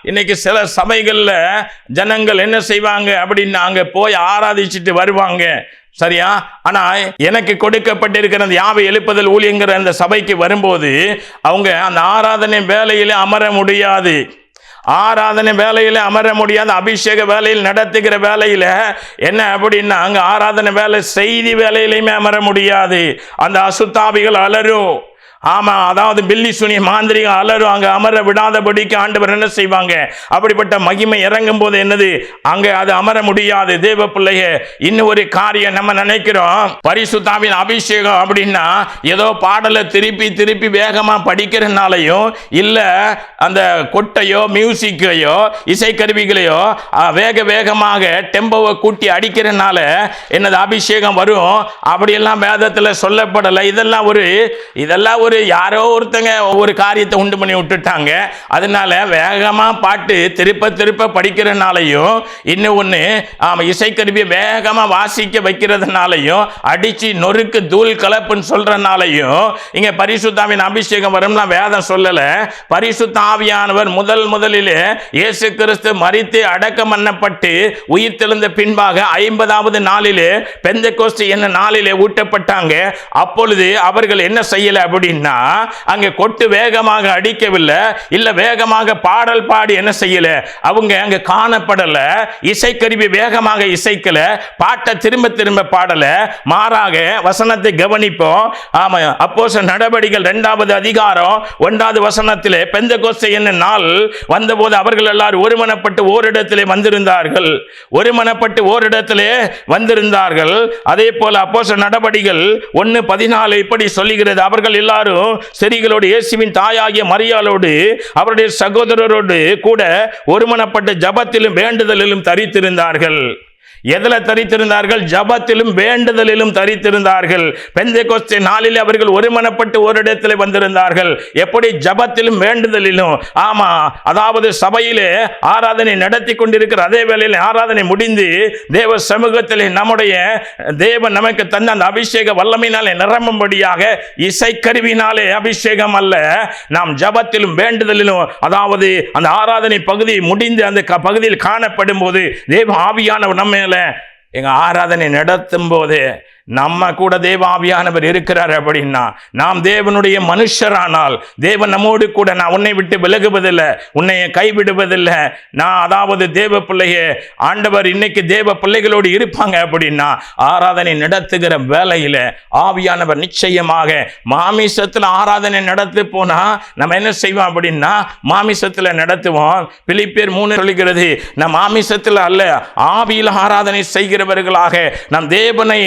இன்னைக்கு சில சபைகள்ல ஜனங்கள் என்ன செய்வாங்க அப்படின்னா அங்க போய் ஆராதிச்சுட்டு வருவாங்க, சரியா? ஆனா எனக்கு கொடுக்கப்பட்டிருக்கிற அந்த யாவை எழுப்புதல் ஊழியங்கிற அந்த சபைக்கு வரும்போது அவங்க அந்த ஆராதனை வேலையில அமர முடியாது. ஆராதனை வேலையில அமர முடியாது. அபிஷேக வேலையில் நடத்துகிற வேலையில என்ன அப்படின்னா அங்க ஆராதனை வேலை செய்தி வேலையிலையுமே அமர முடியாது. அந்த அசுத்தாவிகள் அலரும். ஆமா, அதாவது பில்லி சுனி மாந்திரிக அலரும். அங்க அமர விடாதபடிக்கு ஆண்டவர் என்ன செய்வாங்க, அப்படிப்பட்ட மகிமை இறங்கும் போது என்னது அங்க அது அமர முடியாது. தேவ பிள்ளைய இன்னும் ஒரு காரியம் நம்ம நினைக்கிறோம், பரிசுத்தாவின் அபிஷேகம் அப்படின்னா ஏதோ பாடலை திருப்பி திருப்பி வேகமா படிக்கிறதுனாலையும் இல்ல அந்த கொட்டையோ மியூசிக்கையோ இசைக்கருவிகளையோ வேக வேகமாக டெம்போவை கூட்டி அடிக்கிறதுனால என்னது அபிஷேகம் வரும் அப்படியெல்லாம் வேதத்துல சொல்லப்படலை. இதெல்லாம் ஒரு யாரோ ஒருத்தங்க ஒரு காரியத்தை உண்டு பண்ணி விட்டுட்டாங்க. அதனால வேகமா பாட்டு திருப்ப திருப்ப படிக்கிறதுனாலையும் இன்னும் ஒண்ணு இசைக்கருவியை வேகமா வாசிக்க வைக்கிறதுனாலையும் அடிச்சு நொறுக்கு தூள் கலப்புன்னு சொல்றதுனாலையும் இங்க பரிசுத்தாவின் அபிஷேகம் வரும்னா வேதம் சொல்லல. பரிசுத்த ஆவியானவர் முதலிலே இயேசு கிறிஸ்து மரித்து அடக்கம் பண்ணப்பட்டு உயிர் தெழுந்த பின்பாக 50வது நாளிலே பெந்தெகோஸ்து என்ன நாளிலே ஊட்டப்பட்டாங்க. அப்பொழுது அவர்கள் என்ன செய்யல அப்படின்னா அங்க கொட்டு வேகமாக அடிக்கவில்லை, இல்ல வேகமாக பாடல் பாடி என்ன செய்யல, அவங்க அங்க காணப்படல. இசைக்கருவி வேகமாக இசைக்கல, பாட்டை திரும்ப திரும்ப பாடல, மாறாக வசனத்தை கவனிப்போம். ஆமா, அப்போஸ்தலர் நடபடிகள் 2வது அதிகாரம் 1வது வசனத்திலே பெந்தெகோஸ்து என்ன நாள் வந்தபோது அவர்கள் எல்லாரும் ஒருமனப்பட்டு ஓரிடத்திலே வந்திருந்தார்கள். அதே போல அப்போஸ்தலர் நடபடிகள் 1:14 இப்படி சொல்லுகிறது, அவர்கள் எல்லாரும் ஸ்திரீகளோடு இயேசுவின் தாயாகிய மரியாளோடு அவருடைய சகோதரரோடு கூட ஒருமனப்பட்ட ஜபத்திலும் வேண்டுதலிலும் தரித்திருந்தார்கள். எதில தரித்திருந்தார்கள்? ஜபத்திலும் வேண்டுதலிலும் தரித்திருந்தார்கள். பெந்தெகோஸ்தே நாளில் அவர்கள் ஒருமனப்பட்டு ஒரு இடத்தில் வந்திருந்தார்கள். எப்படி? ஜபத்திலும் வேண்டுதலிலும். ஆமா, அதாவது சபையிலே ஆராதனை நடத்தி கொண்டிருக்கிற அதே வேளையில் ஆராதனை முடிந்து தேவ சமூகத்திலே நம்முடைய தேவன் நமக்கு தந்த அந்த அபிஷேக வல்லமையினாலே நிரம்பும்படியாக இசைக்கருவினாலே அபிஷேகம் அல்ல, நாம் ஜபத்திலும் வேண்டுதலிலும், அதாவது அந்த ஆராதனை பகுதி முடிந்து அந்த பகுதியில் காணப்படும் போது தேவ ஆவியானவர் நம்ம எங்க ஆராதனை நடத்தும் போது நம்ம கூட தேவ ஆவியானவர் இருக்கிறார் அப்படின்னா நாம் தேவனுடைய மனுஷரானால் தேவன் நம்மோடு கூட நான் உன்னை விட்டு விலகுவதில்லை, உன்னை கைவிடுவதில்லை. நான் அதாவது தேவ பிள்ளையே ஆண்டவர் இன்னைக்கு தேவ பிள்ளைகளோடு இருப்பாங்க அப்படின்னா ஆராதனை நடத்துகிற வேலையில ஆவியானவர் நிச்சயமாக மாமிசத்தில் ஆராதனை நடத்தி போனா நம்ம என்ன செய்வோம் அப்படின்னா மாமிசத்தில் நடத்துவோம். பிலிப்பியர் 3 சொல்லுகிறது, நம் மாமிசத்தில் அல்ல ஆவியில் ஆராதனை செய்கிறவர்களாக நம் தேவனை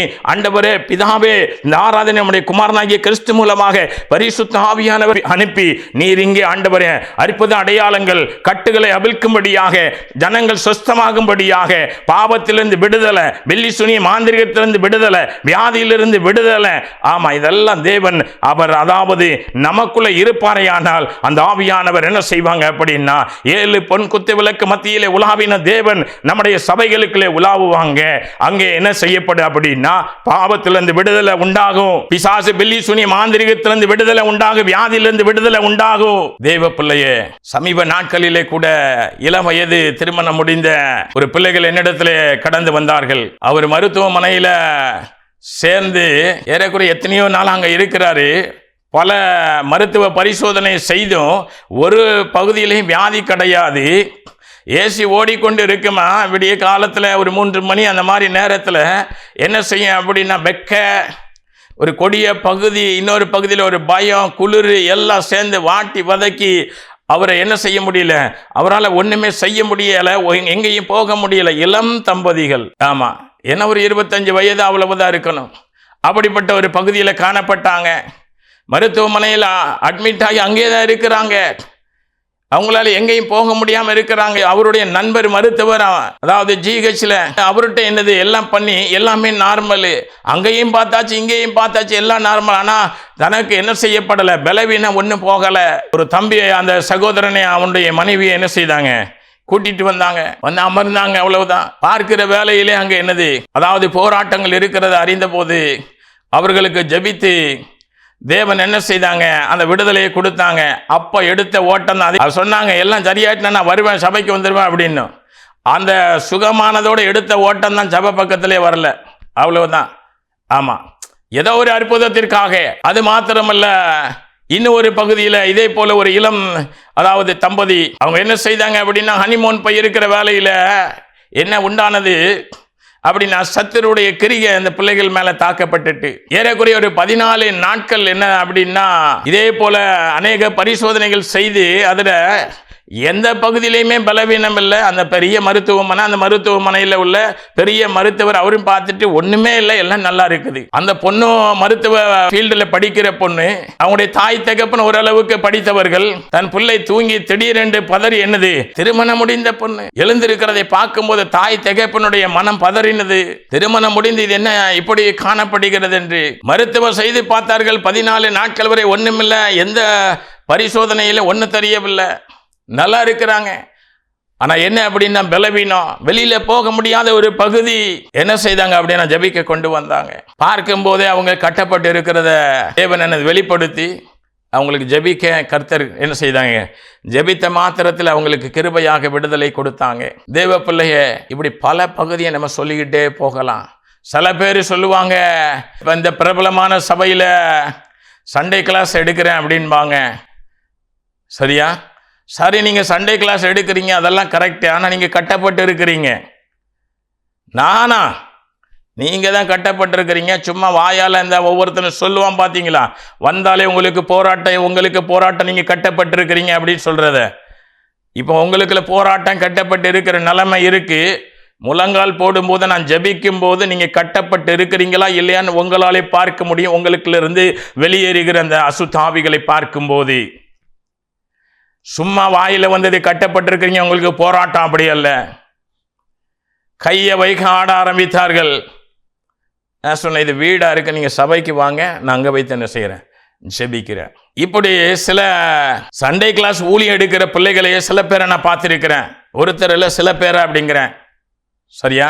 ஆண்டவரே பிதாவே இந்த ஆராதனை நம்முடைய குமாரனாகிய கிறிஸ்து மூலமாக பரிசுத்த ஆவியானவர் அனுப்பி நீர் இங்கே ஆண்டவரே அற்புத அடையாளங்கள், கட்டுகளை அவிழ்க்கும்படியாக, ஜனங்கள் சுஸ்தமாகும்படியாக, பாவத்திலிருந்து விடுதலை, வெள்ளி சுனி மாந்திரிகத்திலிருந்து விடுதலை, வியாதியிலிருந்து விடுதலை. ஆமா, இதெல்லாம் தேவன் அவர் அதாவது நமக்குள்ள இருப்பாரையானால் அந்த ஆவியானவர் என்ன செய்வாங்க அப்படின்னா 7 பொன் குத்து விளக்கு மத்தியிலே உலாவின தேவன் நம்முடைய சபைகளுக்குள்ளே உலாவுவாங்க. அங்கே என்ன செய்யப்படும் அப்படின்னா பாவத்திலிருந்து விடுதலை உண்டாகும், பிசாசு பில்லி சுனி மாந்திரிகத்திலிருந்து விடுதலை உண்டாகும், வியாதியிலிருந்து விடுதலை உண்டாகும். தேவ பிள்ளையே, சமீப நாட்களிலே கூட இளம் வயது திருமணம் முடிந்த ஒரு பிள்ளைகள் என்னிடத்திலே கடந்து வந்தார்கள். அவர் மருத்துவமனையில சேர்ந்து ஏறக்குறைய எத்தனையோ நாள் அங்க இருக்கிறாரு. பல மருத்துவ பரிசோதனை செய்தும் ஒரு பகுதியிலையும் வியாதி கிடையாது. ஏசி ஓடிக்கொண்டு இருக்குமா, விடிய காலத்தில் ஒரு 3 மணி அந்த மாதிரி நேரத்தில் என்ன செய்யும் அப்படின்னா வெக்க ஒரு கொடிய பகுதி, இன்னொரு பகுதியில் ஒரு பயம், குளிர் எல்லாம் சேர்ந்து வாட்டி வதக்கி அவரை என்ன செய்ய முடியல, அவரால் ஒன்றுமே செய்ய முடியலை, எங்கேயும் போக முடியலை. இளம் தம்பதிகள், ஆமாம், என்ன ஒரு 25 வயது அவ்வளவுதான் இருக்கணும். அப்படிப்பட்ட ஒரு பகுதியில் காணப்பட்டாங்க. மருத்துவமனையில் அட்மிட் ஆகி அங்கே தான் இருக்கிறாங்க. அவங்களால எங்கேயும் போக முடியாம இருக்கிறாங்க. அவருடைய நண்பர் மருத்துவர், அதாவது ஜிஹெச்ல, அவர்கிட்ட என்னது எல்லாம் பண்ணி எல்லாமே நார்மல், அங்கேயும் பார்த்தாச்சு இங்கேயும் பார்த்தாச்சு எல்லாம் நார்மல். ஆனா தனக்கு என்ன செய்யப்படலை, பலவீனம் ஒன்றும் போகல. ஒரு தம்பி அந்த சகோதரனை அவனுடைய மனைவியை என்ன செய்தாங்க, கூட்டிட்டு வந்தாங்க, வந்து அமர்ந்தாங்க. அவ்வளவுதான். பார்க்கிற வேலையிலே அங்க என்னது, அதாவது போராட்டங்கள் இருக்கிறத அறிந்த போது அவர்களுக்கு ஜெபித்து தேவன் என்ன செய்தாங்க, அந்த விடுதலையை கொடுத்தாங்க. அப்ப எடுத்த ஓட்டம் தான் அது. சொன்னாங்க எல்லாம் சரியாயிட்டு நான் வருவேன், சபைக்கு வந்துடுவேன் அப்படின்னு. அந்த சுகமானதோடு எடுத்த ஓட்டம் தான் சபை பக்கத்திலே வரல, அவ்வளவுதான். ஆமா, ஏதோ ஒரு அற்புதத்திற்காக. அது மாத்திரமல்ல, இன்னும் ஒரு பகுதியில் இதே போல ஒரு இளம், அதாவது தம்பதி, அவங்க என்ன செய்தாங்க அப்படின்னா, ஹனிமூன் போய் இருக்கிற வேலையில என்ன உண்டானது அப்படின்னா, சத்துருடைய கிரியை அந்த பிள்ளைகள் மேல தாக்கப்பட்டுட்டு ஏறக்குறைய ஒரு 14 நாட்கள் என்ன அப்படின்னா, இதே போல அநேக பரிசோதனைகள் செய்து அதுல எந்த பகுதியிலையுமே பலவீனம் இல்லை. அந்த பெரிய மருத்துவமனை, அந்த மருத்துவமனையில் உள்ள பெரிய மருத்துவர் அவரும் பார்த்துட்டு ஒண்ணுமே இல்லை, எல்லாம் நல்லா இருக்குது. அந்த பொண்ணும் மருத்துவ ஃபீல்டில் படிக்கிற பொண்ணு, அவங்களுடைய தாய் தகப்பன் ஓரளவுக்கு படித்தவர்கள். தன் பிள்ளை தூங்கி திடீரென்று பதறி, என்னது திருமணம் முடிந்த பொண்ணு எழுந்திருக்கிறதை பார்க்கும்போது தாய் தகப்பனுடைய மனம் பதறினது. திருமணம் முடிந்து இது என்ன இப்படி காணப்படுகிறது என்று மருத்துவர் செய்து பார்த்தார்கள். 14 நாட்கள் வரை ஒண்ணுமில்லை, எந்த பரிசோதனையில ஒண்ணு தெரியவில்லை, நல்லா இருக்கிறாங்க. ஆனா என்ன அப்படின்னா, பலவீனம், வெளியில போக முடியாத ஒரு பகுதி. என்ன செய்தாங்க அப்படின்னா, ஜெபிக்க கொண்டு வந்தாங்க. பார்க்கும் போதே அவங்க கட்டப்பட்டு இருக்கிறத தேவன் என்ன வெளிப்படுத்தி அவங்களுக்கு ஜெபிக்க கர்த்தர் என்ன செய்தாங்க, ஜெபித்த மாத்திரத்தில் அவங்களுக்கு கிருபையாக விடுதலை கொடுத்தாங்க. தேவ பிள்ளைய இப்படி பல பகுதியை நம்ம சொல்லிக்கிட்டே போகலாம். சில பேர் சொல்லுவாங்க, இந்த பிரபலமான சபையில சண்டே கிளாஸ் எடுக்கிறேன் அப்படின்பாங்க. சரியா? சரி, நீங்க சண்டே கிளாஸ் எடுக்கிறீங்க, அதெல்லாம் கரெக்ட். ஆனா நீங்க கட்டப்பட்டு இருக்கிறீங்க. நானா? நீங்க தான் கட்டப்பட்டு இருக்கிறீங்க. சும்மா வாயால இந்த ஒவ்வொருத்தரும் சொல்லுவான் பாத்தீங்களா, வந்தாலே உங்களுக்கு போராட்டம், நீங்க கட்டப்பட்டு இருக்கிறீங்க அப்படின்னு சொல்றத. இப்போ உங்களுக்குள்ள போராட்டம், கட்டப்பட்டு இருக்கிற நிலைமை இருக்கு. முழங்கால் போடும்போது, நான் ஜெபிக்கும் போது நீங்க கட்டப்பட்டு இருக்கிறீங்களா இல்லையான்னு உங்களாலே பார்க்க முடியும். உங்களுக்குள்ள இருந்து வெளியேறுகிற அந்த அசுத்தாவிகளை பார்க்கும்போது. சும்மா வாயில வந்தது கட்டப்பட்டிருக்கிறீங்க, உங்களுக்கு போராட்டம் அப்படி அல்ல. கையை வைக்க ஆட ஆரம்பித்தார்கள். நான் சொன்னேன், இது வீடா இருக்கு, நீங்க சபைக்கு வாங்க, நான் அங்க வைத்து என்ன செய்யறேன், ஜெபிக்கிறேன். இப்படி சில சண்டே கிளாஸ் ஊழியம் எடுக்கிற பிள்ளைகளையே சில பேரை நான் பார்த்திருக்கிறேன். ஒருத்தர் இல்ல, சில பேரை அப்படிங்கிறேன். சரியா?